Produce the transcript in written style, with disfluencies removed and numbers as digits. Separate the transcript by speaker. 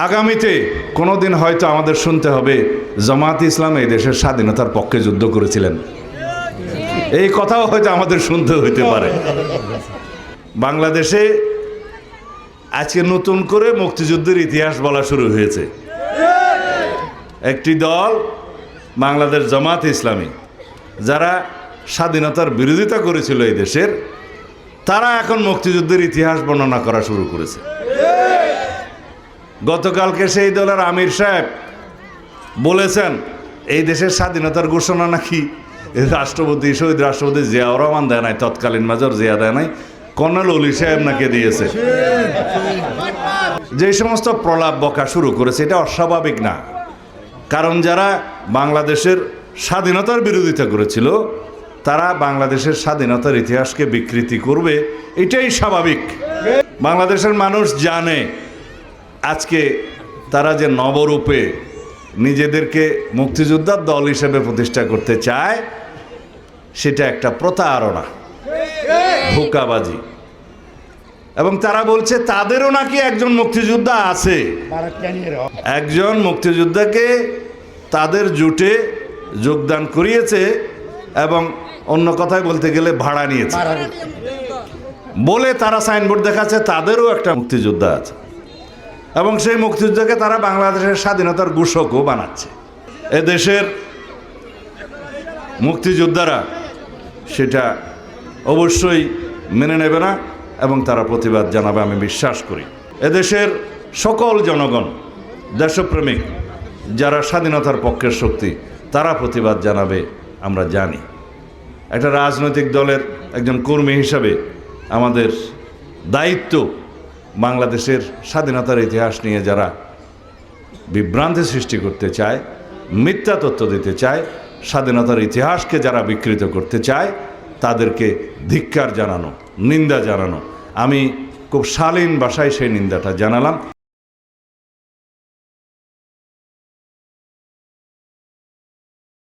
Speaker 1: আগামীতে কোনোদিন হয়তো আমাদের শুনতে হবে জামায়াতে ইসলাম এই দেশের স্বাধীনতার পক্ষে যুদ্ধ করেছিলেন, এই কথাও হয়তো আমাদের শুনতে হইতে পারে। বাংলাদেশে আজকে নতুন করে মুক্তিযুদ্ধের ইতিহাস বলা শুরু হয়েছে। একটি দল বাংলাদেশ জামায়াতে ইসলামী, যারা স্বাধীনতার বিরোধিতা করেছিল এই দেশের, তারা এখন মুক্তিযুদ্ধের ইতিহাস বর্ণনা করা শুরু করেছে। গতকালকে সেই দলের আমির সাহেব বলেছেন এই দেশের স্বাধীনতার ঘোষণা নাকি রাষ্ট্রপতি, শহীদ রাষ্ট্রপতি জিয়াউর রহমান দেয় নাই, তৎকালীন মেজর জিয়া দেয় নাই, কর্নেল অলি সাহেব নাকি দিয়েছে। যে সমস্ত প্রলাপ বকা শুরু করেছে এটা অস্বাভাবিক না, কারণ যারা বাংলাদেশের স্বাধীনতার বিরোধিতা করেছিল তারা বাংলাদেশের স্বাধীনতার ইতিহাসকে বিকৃতি করবে, এটাই স্বাভাবিক। বাংলাদেশের মানুষ জানে আজকে তারা যে নবরূপে নিজেদেরকে মুক্তিযোদ্ধার দল হিসেবে প্রতিষ্ঠা করতে চায়, সেটা একটা প্রতারণা, ধোঁকাবাজি। এবং তারা বলছে তাদেরও নাকি একজন মুক্তিযোদ্ধা আছে, একজন মুক্তিযোদ্ধাকে তাদের জোটে যোগদান করিয়েছে এবং অন্য কথায় বলতে গেলে ভাড়া নিয়েছে বলে তারা সাইনবোর্ড দেখাচ্ছে তাদেরও একটা মুক্তিযোদ্ধা আছে, এবং সেই মুক্তিযুদ্ধকে তারা বাংলাদেশের স্বাধীনতার ঘোষকও বানাচ্ছে। এদেশের মুক্তিযোদ্ধারা সেটা অবশ্যই মেনে নেবে না এবং তারা প্রতিবাদ জানাবে, আমি বিশ্বাস করি। এদেশের সকল জনগণ, দেশপ্রেমিক যারা স্বাধীনতার পক্ষের শক্তি, তারা প্রতিবাদ জানাবে, আমরা জানি। একটা রাজনৈতিক দলের একজন কর্মী হিসাবে আমাদের দায়িত্ব বাংলাদেশের স্বাধীনতার ইতিহাস নিয়ে যারা বিভ্রান্তি সৃষ্টি করতে চায়, মিথ্যা তথ্য দিতে চায়, স্বাধীনতার ইতিহাসকে যারা বিকৃত করতে চায়, তাদেরকে ধিক্কার জানানো, নিন্দা জানানো। আমি খুব শালীন ভাষায় সেই নিন্দাটা জানালাম।